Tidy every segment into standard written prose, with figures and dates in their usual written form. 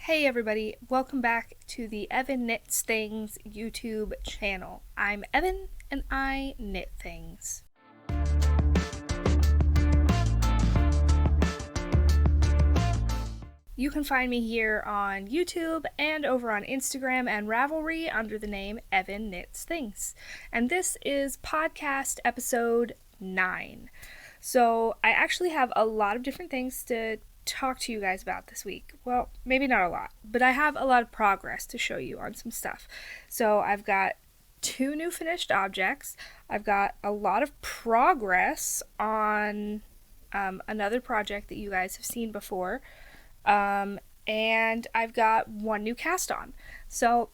Hey everybody, welcome back to the Evan Knits Things YouTube channel. I'm Evan and I knit things. You can find me here on YouTube and over on Instagram and Ravelry under the name Evan Knits Things. And this is podcast episode 9. So I actually have a lot of different things to talk to you guys about this week. Well, maybe not a lot, but I have a lot of progress to show you on some stuff. So I've got 2 new finished objects. I've got a lot of progress on another project that you guys have seen before. And I've got 1 new cast on. So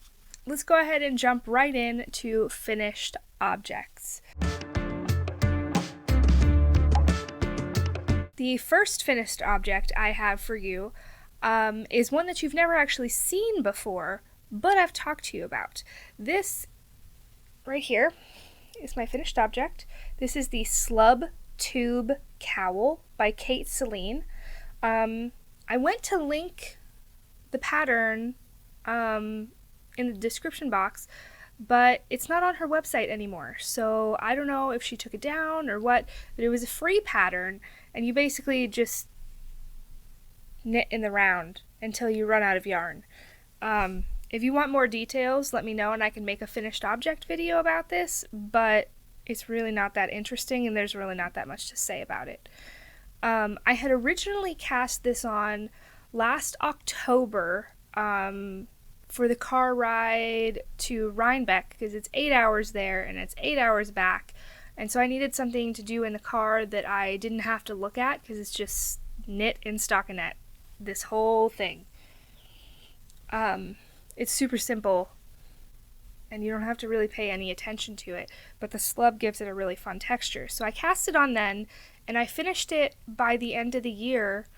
let's go ahead and jump right in to finished objects. The first finished object I have for you is one that you've never actually seen before, but I've talked to you about. This right here is my finished object. This is the Slub Tube Cowl by Kate Celine. I went to link the pattern in the description box, but it's not on her website anymore, so I don't know if she took it down or what, but it was a free pattern, and you basically just knit in the round until you run out of yarn. If you want more details, let me know and I can make a finished object video about this, but it's really not that interesting and there's really not that much to say about it. I had originally cast this on last October for the car ride to Rhinebeck because it's 8 hours there and it's 8 hours back. And so I needed something to do in the car that I didn't have to look at because it's just knit in stockinette. This whole thing. It's super simple and you don't have to really pay any attention to it, but the slub gives it a really fun texture. So I cast it on then and I finished it by the end of the year,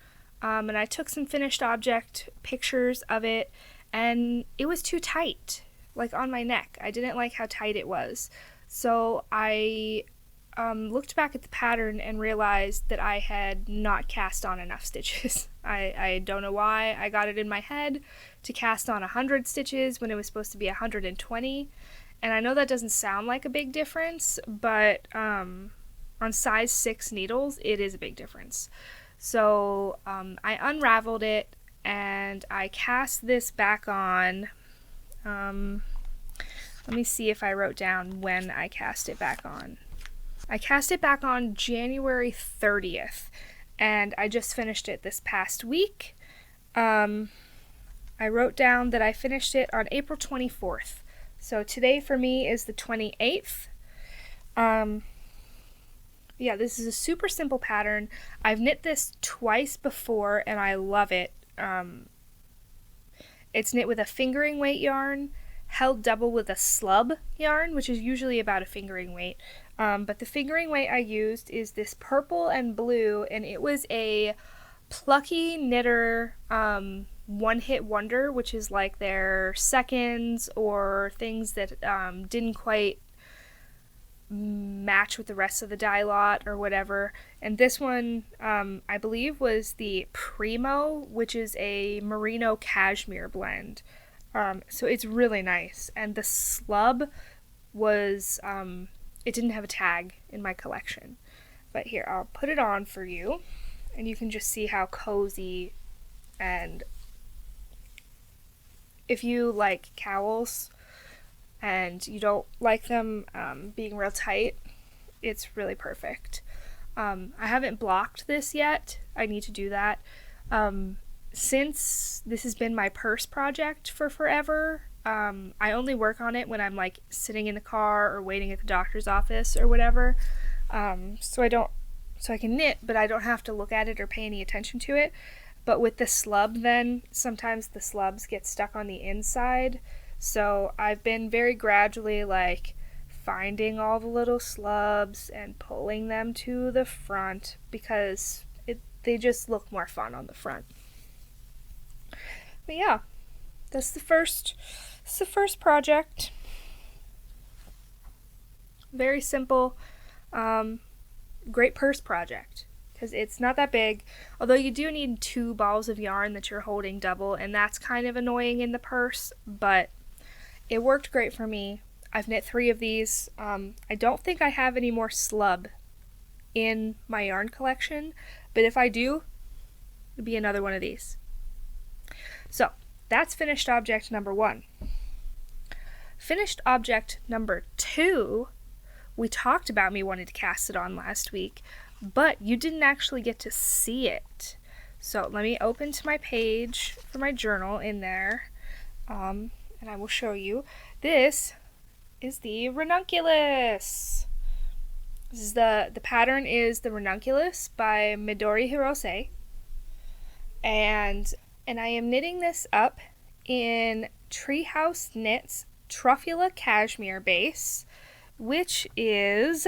and I took some finished object pictures of it, and it was too tight, like on my neck. I didn't like how tight it was. So I looked back at the pattern and realized that I had not cast on enough stitches. I don't know why. I got it in my head to cast on 100 stitches when it was supposed to be 120, and I know that doesn't sound like a big difference, but on size 6 needles, it is a big difference. So I unraveled it and I cast this back on. Let me see if I wrote down when I cast it back on. I cast it back on January 30th and I just finished it this past week. I wrote down that I finished it on April 24th. So today for me is the 28th. Yeah, this is a super simple pattern. I've knit this twice before and I love it. It's knit with a fingering weight yarn, held double with a slub yarn, which is usually about a fingering weight. But the fingering weight I used is this purple and blue, and it was a Plucky Knitter one-hit wonder, which is like their seconds or things that didn't quite match with the rest of the dye lot or whatever. And this one I believe was the Primo, which is a merino cashmere blend. So it's really nice, and the slub was it didn't have a tag in my collection, but here, I'll put it on for you and you can just see how cozy, and if you like cowls and you don't like them being real tight, it's really perfect. I haven't blocked this yet. I need to do that. Since this has been my purse project for forever, I only work on it when I'm like sitting in the car or waiting at the doctor's office or whatever. So I can knit, but I don't have to look at it or pay any attention to it. But with the slub then, sometimes the slubs get stuck on the inside. So I've been very gradually like finding all the little slubs and pulling them to the front because they just look more fun on the front. But yeah, that's the first project. Very simple, great purse project. because it's not that big, although you do need 2 balls of yarn that you're holding double, and that's kind of annoying in the purse, but it worked great for me. I've knit 3 of these. I don't think I have any more Slub in my yarn collection, but if I do, it'll be another one of these. So that's finished object number 1. Finished object number 2, we talked about me wanting to cast it on last week, but you didn't actually get to see it. So let me open to my page for my journal in there, and I will show you. This is the Ranunculus. This is the pattern is the Ranunculus by Midori Hirose, and I am knitting this up in Treehouse Knits Truffula Cashmere base, which is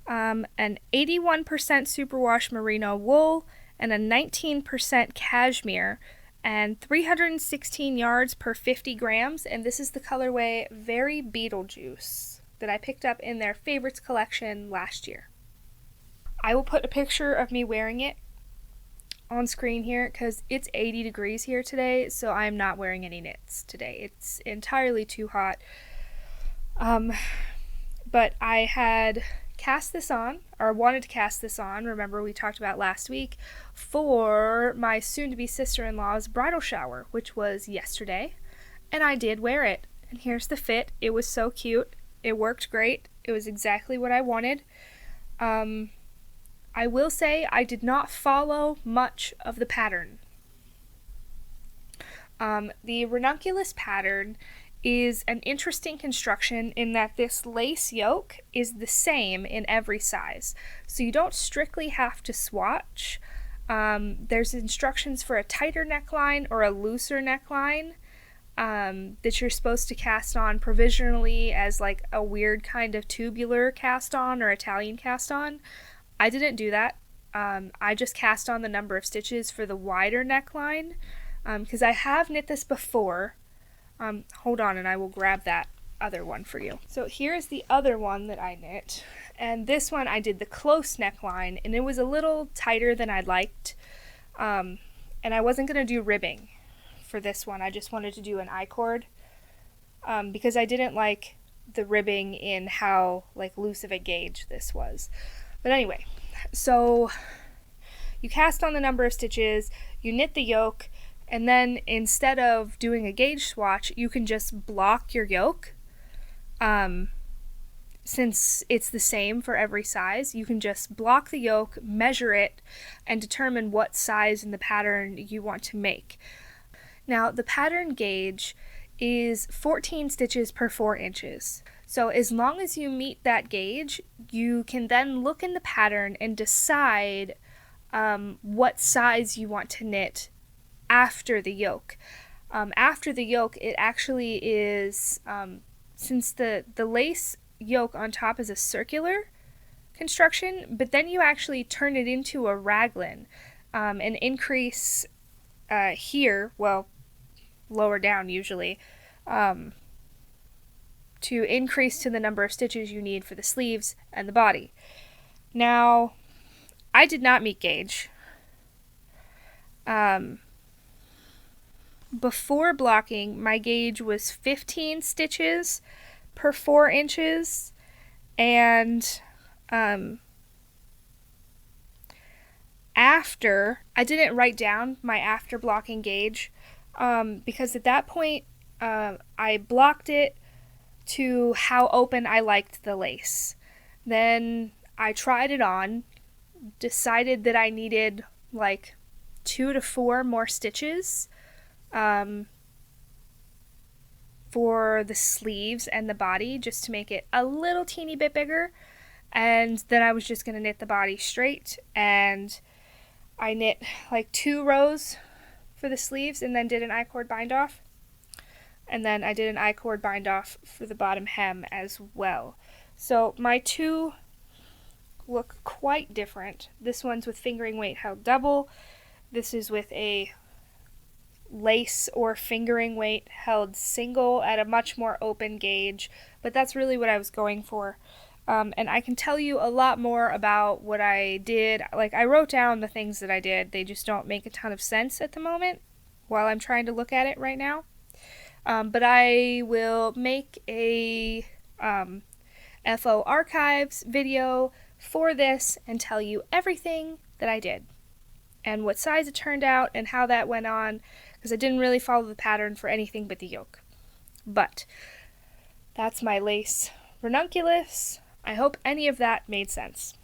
an 81% superwash merino wool and a 19% cashmere, and 316 yards per 50 grams, and this is the colorway Very Beetlejuice that I picked up in their favorites collection last year. I will put a picture of me wearing it on screen here because it's 80 degrees here today, so I'm not wearing any knits today. It's entirely too hot. But I had cast this on, or wanted to cast this on, remember we talked about last week, for my soon-to-be sister-in-law's bridal shower, which was yesterday, and I did wear it. And here's the fit. It was so cute. It worked great. It was exactly what I wanted. I will say I did not follow much of the pattern. The Ranunculus pattern is an interesting construction in that this lace yoke is the same in every size. So you don't strictly have to swatch. There's instructions for a tighter neckline or a looser neckline that you're supposed to cast on provisionally as like a weird kind of tubular cast on or Italian cast on. I didn't do that. I just cast on the number of stitches for the wider neckline because I have knit this before. Hold on and I will grab that other one for you. So here's the other one that I knit, and this one I did the close neckline, and it was a little tighter than I'd liked, and I wasn't going to do ribbing for this one. I just wanted to do an I-cord because I didn't like the ribbing in how like loose of a gauge this was. But anyway, so you cast on the number of stitches, you knit the yoke, and then instead of doing a gauge swatch, you can just block your yoke. Since it's the same for every size, you can just block the yoke, measure it, and determine what size in the pattern you want to make. Now, the pattern gauge is 14 stitches per 4 inches. So as long as you meet that gauge, you can then look in the pattern and decide what size you want to knit after the yoke. After the yoke, it actually is, since the lace yoke on top is a circular construction, but then you actually turn it into a raglan and increase here, well, lower down usually, to increase to the number of stitches you need for the sleeves and the body. Now, I did not meet gauge. Before blocking, my gauge was 15 stitches per 4 inches, and after, I didn't write down my after blocking gauge because at that point I blocked it to how open I liked the lace. Then I tried it on, decided that I needed like 2 to 4 more stitches for the sleeves and the body, just to make it a little teeny bit bigger, and then I was just going to knit the body straight, and I knit like 2 rows for the sleeves and then did an I-cord bind off. And then I did an I-cord bind off for the bottom hem as well. So my 2 look quite different. This one's with fingering weight held double. This is with a lace or fingering weight held single at a much more open gauge. But that's really what I was going for. And I can tell you a lot more about what I did. Like, I wrote down the things that I did. They just don't make a ton of sense at the moment while I'm trying to look at it right now. But I will make a FO archives video for this and tell you everything that I did and what size it turned out and how that went on, because I didn't really follow the pattern for anything but the yoke. But that's my lace ranunculus. I hope any of that made sense.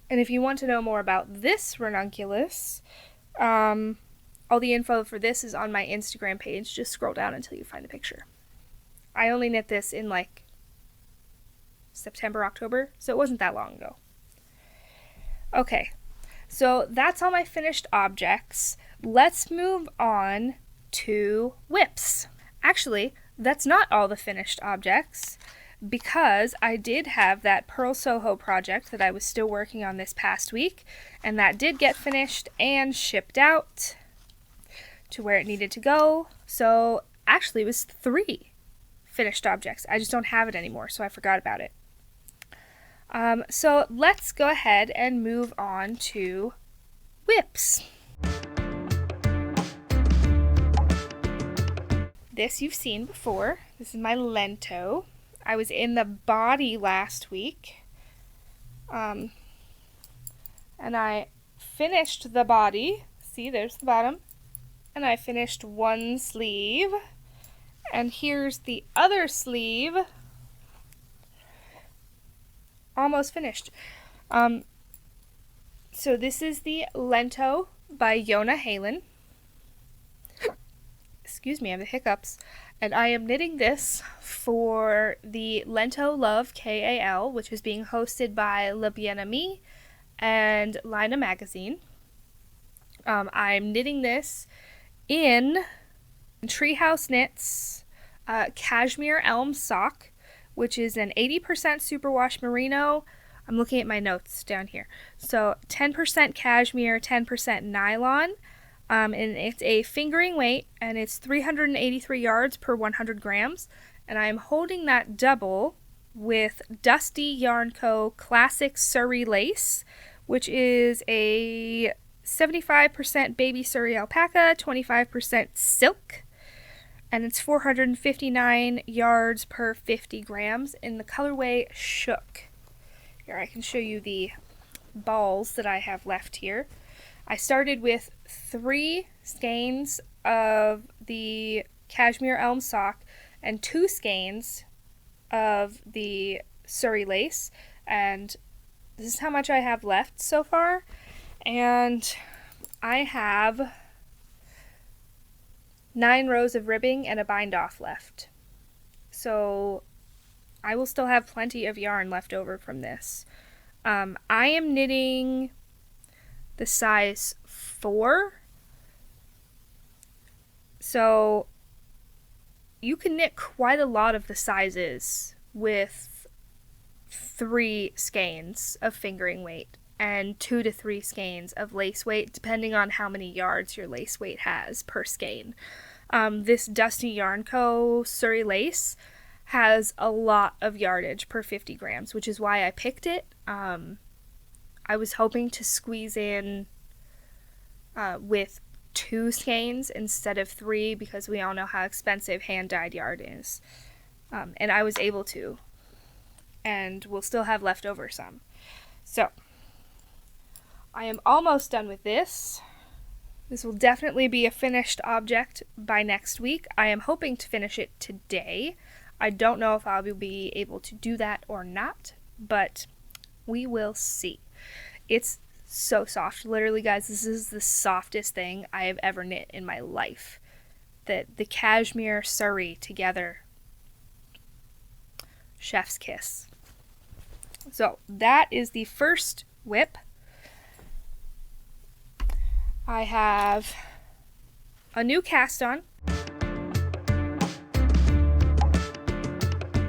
And if you want to know more about this ranunculus, all the info for this is on my Instagram page. Just scroll down until you find the picture. I only knit this in like September, October, so it wasn't that long ago. Okay, so that's all my finished objects. Let's move on to WIPs. Actually, that's not all the finished objects, because I did have that Pearl Soho project that I was still working on this past week, and that did get finished and shipped out to where it needed to go. So actually it was 3 finished objects. I just don't have it anymore, so I forgot about it. So let's go ahead and move on to WIPs. This you've seen before. This is my Lento. I was in the body last week. And I finished the body. See, there's the bottom. And I finished one sleeve. And here's the other sleeve. Almost finished. So this is the Lento by Yona Halen. Excuse me, I have the hiccups. And I am knitting this for the Lento Love KAL, which is being hosted by Le Bien-Ami and Lina Magazine. I'm knitting this in Treehouse Knits Cashmere Elm Sock, which is an 80% superwash merino. I'm looking at my notes down here. So 10% cashmere, 10% nylon. And it's a fingering weight, and it's 383 yards per 100 grams. And I'm holding that double with Dusty Yarn Co. Classic Surrey Lace, which is a 75% baby Surrey alpaca, 25% silk. And it's 459 yards per 50 grams in the colorway Shook. Here, I can show you the balls that I have left here. I started with 3 skeins of the Cashmere Elm Sock and 2 skeins of the Surrey Lace, and this is how much I have left so far. And I have 9 rows of ribbing and a bind off left. So I will still have plenty of yarn left over from this. I am knitting the size 4. So you can knit quite a lot of the sizes with 3 skeins of fingering weight and 2 to 3 skeins of lace weight, depending on how many yards your lace weight has per skein. This Dusty Yarn Co. Surrey Lace has a lot of yardage per 50 grams, which is why I picked it. I was hoping to squeeze in with 2 skeins instead of 3, because we all know how expensive hand-dyed yarn is. And I was able to. And we'll still have left over some. So, I am almost done with this. This will definitely be a finished object by next week. I am hoping to finish it today. I don't know if I will be able to do that or not, but we will see. It's so soft. Literally, guys, this is the softest thing I have ever knit in my life. The cashmere Surrey together. Chef's kiss. So, that is the first WIP. I have a new cast on,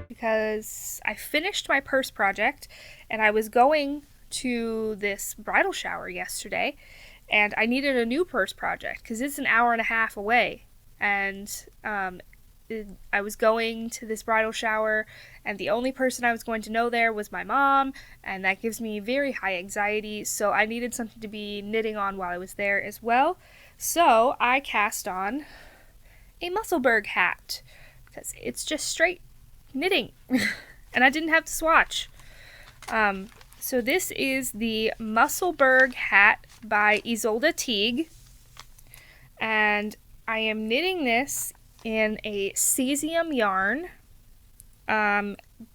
because I finished my purse project and I was going to this bridal shower yesterday, and I needed a new purse project because it's an hour and a half away, and I was going to this bridal shower, and the only person I was going to know there was my mom, and that gives me very high anxiety, so I needed something to be knitting on while I was there as well. So I cast on a Musselburgh hat, because it's just straight knitting, and I didn't have to swatch. So this is the Musselburgh hat by Isolde Teague, and I am knitting this in a cesium yarn.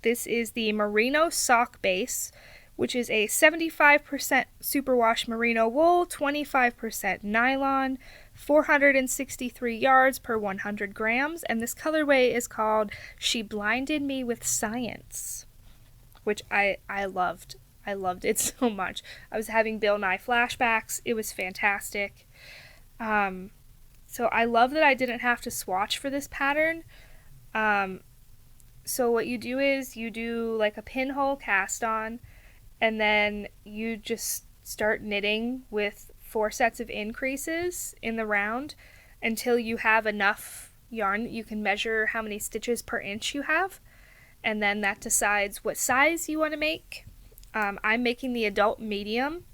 This is the Merino sock base, which is a 75% superwash merino wool, 25% nylon, 463 yards per 100 grams, and this colorway is called She Blinded Me with Science, which I loved. I loved it so much. I was having Bill Nye flashbacks. It was fantastic. So I love that I didn't have to swatch for this pattern. So what you do is you do like a pinhole cast on, and then you just start knitting with 4 sets of increases in the round until you have enough yarn that you can measure how many stitches per inch you have, and then that decides what size you want to make. I'm making the adult medium.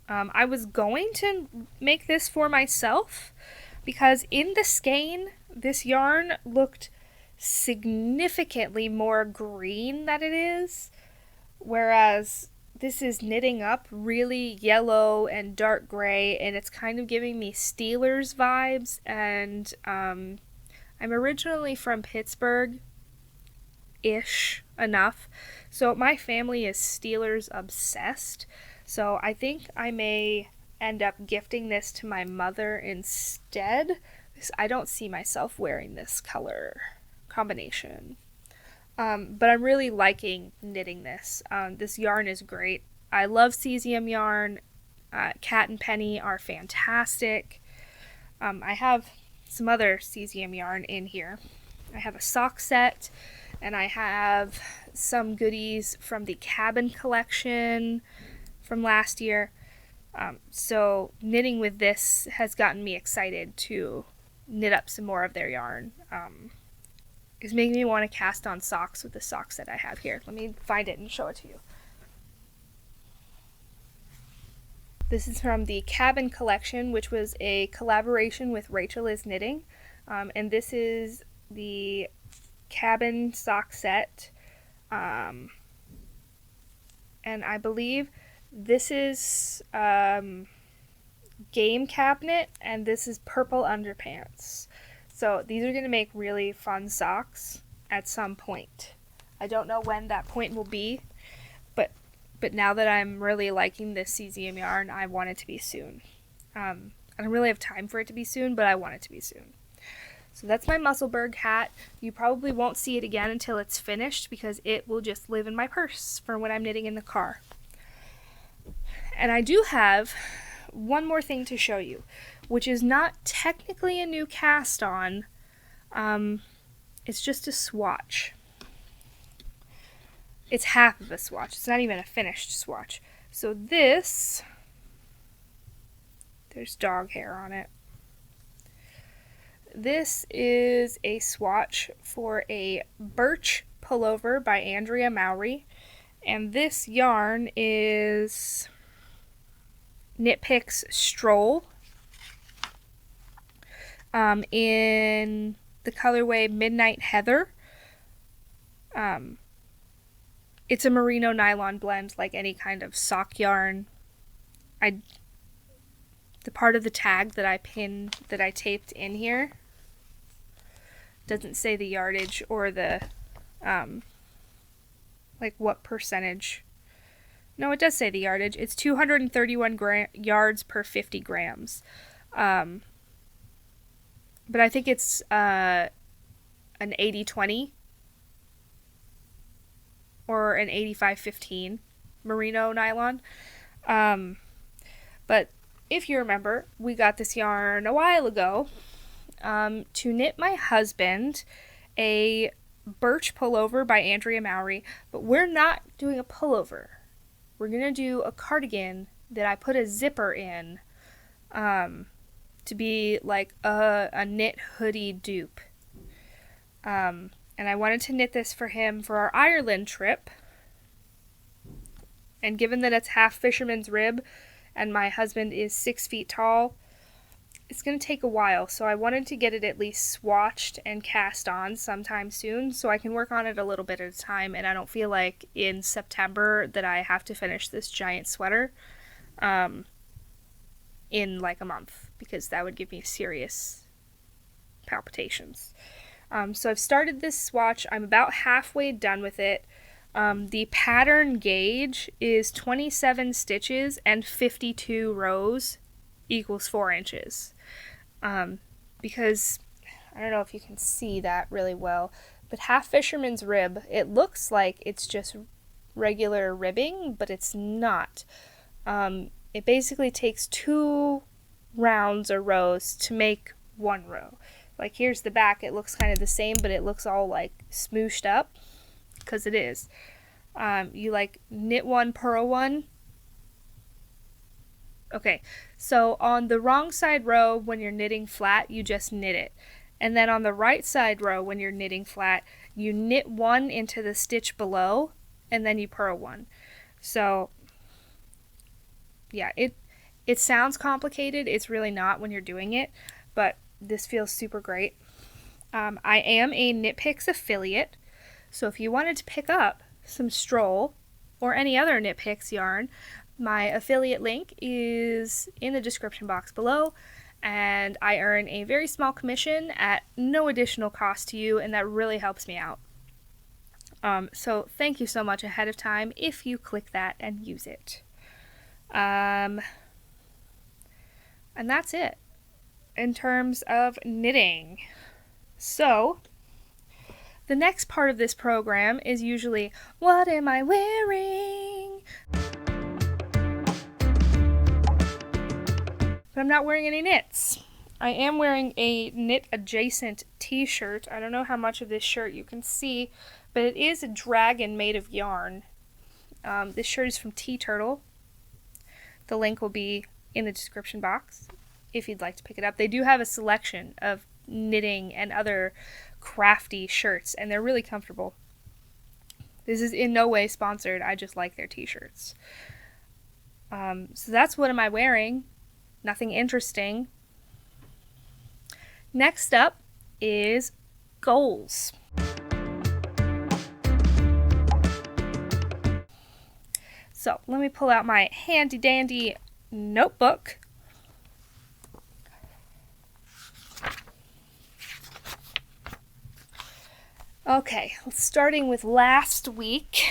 I was going to make this for myself because in the skein, this yarn looked significantly more green than it is, whereas this is knitting up really yellow and dark gray, and it's kind of giving me Steelers vibes, and I'm originally from Pittsburgh-ish enough, so my family is Steelers obsessed, so I think I may end up gifting this to my mother instead, because I don't see myself wearing this color combination. But I'm really liking knitting this. This yarn is great. I love cesium yarn. Cat and Penny are fantastic. I have some other cesium yarn in here. I have a sock set, and I have some goodies from the Cabin collection from last year. So knitting with this has gotten me excited to knit up some more of their yarn. It's making me want to cast on socks with the socks that I have here. Let me find it and show it to you. This is from the Cabin collection, which was a collaboration with Rachel is Knitting. And this is the Cabin sock set. And I believe this is Game Cabinet, and this is Purple Underpants. So these are going to make really fun socks at some point. I don't know when that point will be, but now that I'm really liking this cesium yarn, I want it to be soon. I don't really have time for it to be soon, but I want it to be soon. So that's my Musselburgh hat. You probably won't see it again until it's finished because it will just live in my purse for when I'm knitting in the car. And I do have one more thing to show you, which is not technically a new cast on. It's just a swatch. It's half of a swatch. It's not even a finished swatch. So this, there's dog hair on it. This is a swatch for a Birch pullover by Andrea Mowry. And this yarn is Knit Picks Stroll in the colorway Midnight Heather. It's a merino nylon blend like any kind of sock yarn. The part of the tag that I taped in here doesn't say the yardage or the like what percentage. No, it does say the yardage. It's 231 yards per 50 grams. But I think it's an 80-20 or an 85-15 merino nylon. But if you remember, we got this yarn a while ago to knit my husband a Birch pullover by Andrea Mowry, but we're not doing a pullover. We're going to do a cardigan that I put a zipper in to be like a knit hoodie dupe. And I wanted to knit this for him for our Ireland trip. And given that it's half fisherman's rib and my husband is 6 feet tall, it's going to take a while. So I wanted to get it at least swatched and cast on sometime soon so I can work on it a little bit at a time, and I don't feel like in September that I have to finish this giant sweater in like a month, because that would give me serious palpitations. So I've started this swatch. I'm about halfway done with it. The pattern gauge is 27 stitches and 52 rows equals 4 inches. Because I don't know if you can see that really well, but half fisherman's rib, it looks like it's just regular ribbing, but it's not. It basically takes 2 rounds or rows to make 1 row. Like here's the back, it looks kind of the same, but it looks all like smooshed up, because it is. You like knit 1, purl 1. Okay, so on the wrong side row when you're knitting flat, you just knit it. And then on the right side row when you're knitting flat, you knit 1 into the stitch below, and then you purl 1. So yeah, it sounds complicated. It's really not when you're doing it, but this feels super great. I am a Knit Picks affiliate, so if you wanted to pick up some Stroll or any other Knit Picks yarn, my affiliate link is in the description box below, and I earn a very small commission at no additional cost to you, and that really helps me out. So thank you so much ahead of time if you click that and use it. And that's it in terms of knitting. So the next part of this program is usually, what am I wearing? But I'm not wearing any knits. I am wearing a knit adjacent t-shirt. I don't know how much of this shirt you can see, but it is a dragon made of yarn. This shirt is from Tea Turtle. The link will be in the description box if you'd like to pick it up. They do have a selection of knitting and other crafty shirts, and they're really comfortable. This is in no way sponsored. I just like their t-shirts. So that's what am I wearing. Nothing interesting. Next up is goals. So let me pull out my handy dandy notebook. Okay, starting with last week,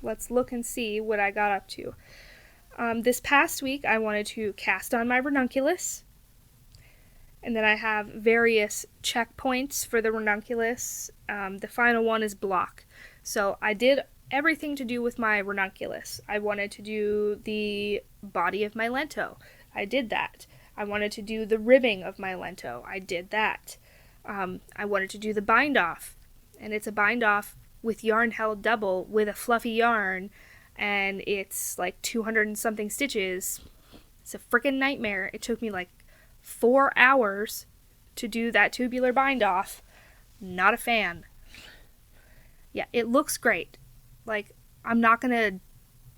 let's look and see what I got up to. This past week, I wanted to cast on my Ranunculus, and then I have various checkpoints for the Ranunculus. The final one is block. So I did everything to do with my Ranunculus. I wanted to do the body of my Lento. I did that. I wanted to do the ribbing of my Lento. I did that. I wanted to do the bind off, and it's a bind off with yarn held double with a fluffy yarn, and it's like 200 and something stitches. It's a freaking nightmare. It took me like 4 hours to do that tubular bind off. Not a fan. Yeah, it looks great. Like, I'm not gonna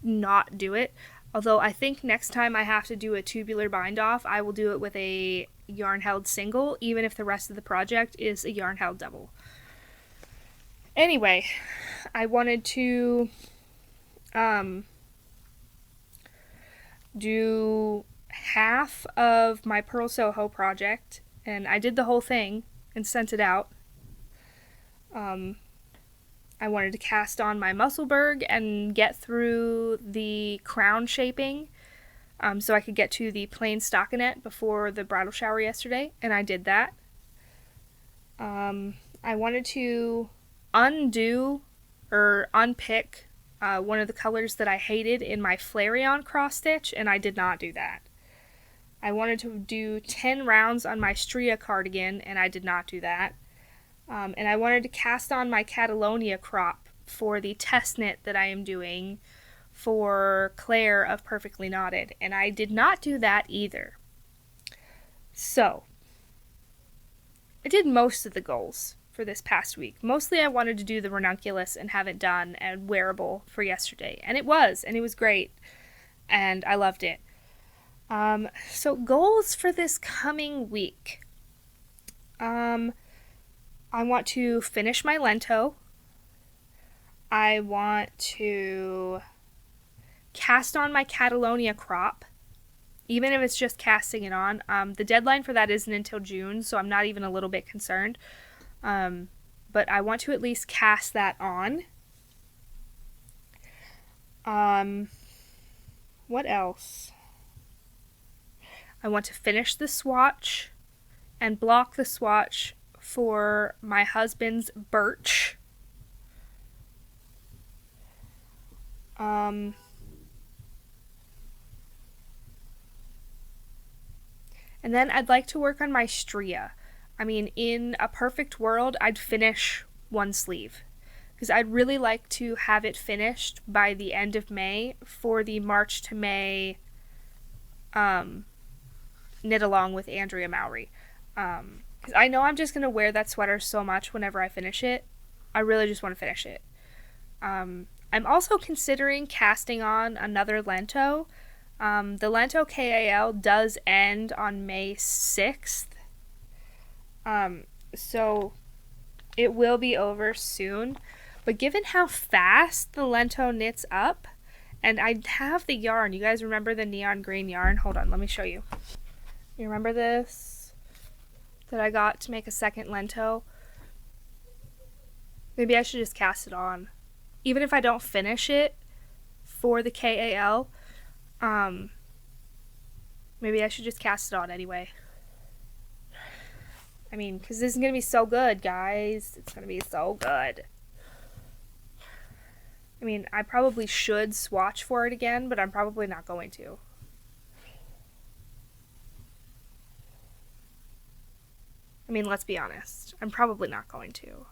not do it. Although I think next time I have to do a tubular bind off, I will do it with a yarn held single, even if the rest of the project is a yarn held double. Anyway, I wanted to do half of my Purl Soho project, and I did the whole thing and sent it out. I wanted to cast on my Musselburgh and get through the crown shaping so I could get to the plain stockinette before the bridal shower yesterday, and I did that. I wanted to undo or unpick one of the colors that I hated in my Flareon cross stitch, and I did not do that. I wanted to do 10 rounds on my Stria cardigan, and I did not do that. And I wanted to cast on my Catalonia crop for the test knit that I am doing for Claire of Perfectly Knotted, and I did not do that either. So, I did most of the goals for for this past week. Mostly I wanted to do the Ranunculus and have it done and wearable for yesterday. And it was great. And I loved it. So goals for this coming week. I want to finish my Lento. I want to cast on my Catalonia crop, even if it's just casting it on. The deadline for that isn't until June, so I'm not even a little bit concerned. But I want to at least cast that on. What else? I want to finish the swatch and block the swatch for my husband's Birch. And then I'd like to work on my Stria. I mean, in a perfect world, I'd finish one sleeve, because I'd really like to have it finished by the end of May for the March to May knit along with Andrea Mowry. Because I know I'm just going to wear that sweater so much whenever I finish it. I really just want to finish it. I'm also considering casting on another Lento. The Lento KAL does end on May 6th. So it will be over soon. But given how fast the Lento knits up, and I have the yarn. You guys remember the neon green yarn? Hold on, let me show you. You remember this? That I got to make a second Lento? Maybe I should just cast it on. Even if I don't finish it for the KAL, maybe I should just cast it on anyway. I mean, because this is going to be so good, guys. It's going to be so good. I mean, I probably should swatch for it again, but I'm probably not going to. I mean, let's be honest. I'm probably not going to.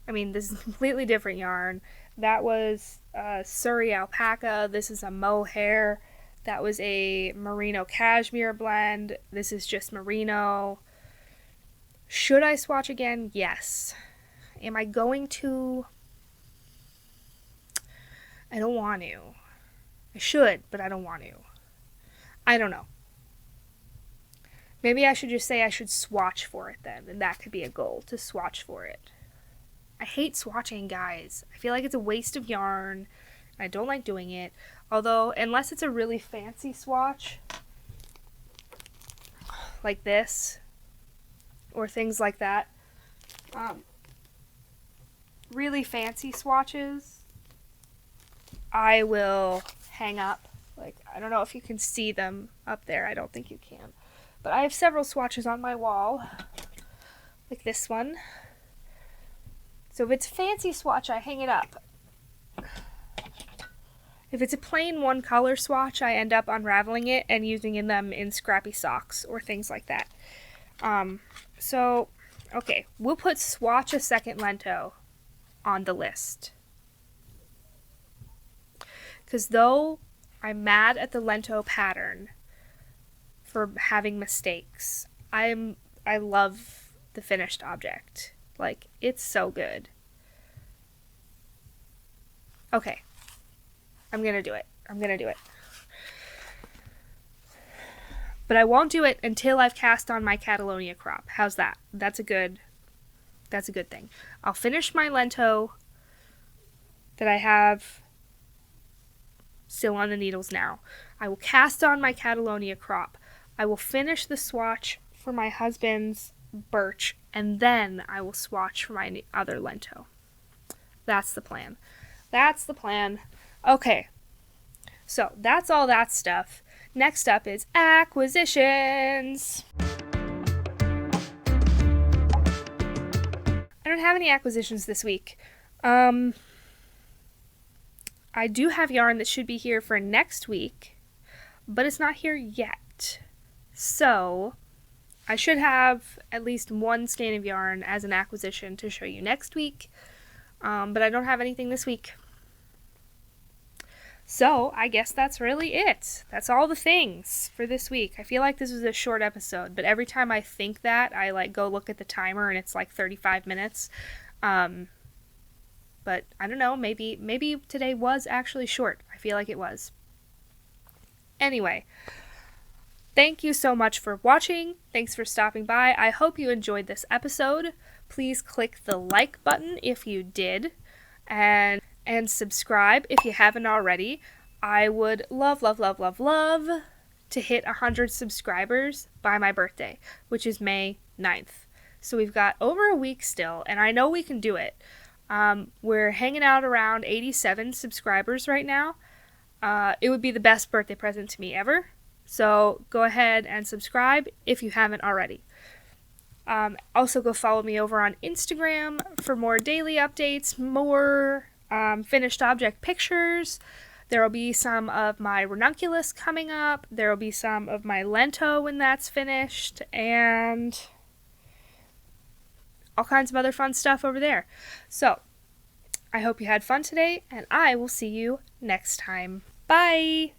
I mean, this is a completely different yarn. That was Surrey alpaca. This is a mohair. That was a merino cashmere blend. This is just merino. Should I swatch again? Yes. Am I going to? I don't want to. I should, but I don't want to. I don't know. Maybe I should just say I should swatch for it then, and that could be a goal, to swatch for it. I hate swatching, guys. I feel like it's a waste of yarn. I don't like doing it. Although, unless it's a really fancy swatch, like this, or things like that, really fancy swatches, I will hang up. Like, I don't know if you can see them up there. I don't think you can. But I have several swatches on my wall, like this one. So if it's a fancy swatch, I hang it up. If it's a plain one color swatch, I end up unraveling it and using them in scrappy socks or things like that. So, okay, we'll put swatch a second Lento on the list. Because though I'm mad at the Lento pattern for having mistakes, I love the finished object. Like, it's so good. Okay. I'm gonna do it. But I won't do it until I've cast on my Catalonia crop. How's that? That's a good thing. I'll finish my Lento that I have still on the needles now. I will cast on my Catalonia crop. I will finish the swatch for my husband's Birch, and then I will swatch for my other Lento. That's the plan. Okay, so that's all that stuff. Next up is acquisitions. I don't have any acquisitions this week. I do have yarn that should be here for next week, but it's not here yet. So I should have at least one skein of yarn as an acquisition to show you next week, but I don't have anything this week. So I guess that's really it. That's all the things for this week. I feel like this was a short episode, but every time I think that, I like go look at the timer and it's like 35 minutes. But I don't know, maybe today was actually short. I feel like it was. Anyway, thank you so much for watching. Thanks for stopping by. I hope you enjoyed this episode. Please click the like button if you did, and subscribe if you haven't already. I would love to hit 100 subscribers by my birthday, which is May 9th. So we've got over a week still, and I know we can do it. We're hanging out around 87 subscribers right now. It would be the best birthday present to me ever. So go ahead and subscribe if you haven't already. Also go follow me over on Instagram for more daily updates, more finished object pictures. There will be some of my Ranunculus coming up. There will be some of my Lento when that's finished, and all kinds of other fun stuff over there. So, I hope you had fun today, and I will see you next time. Bye!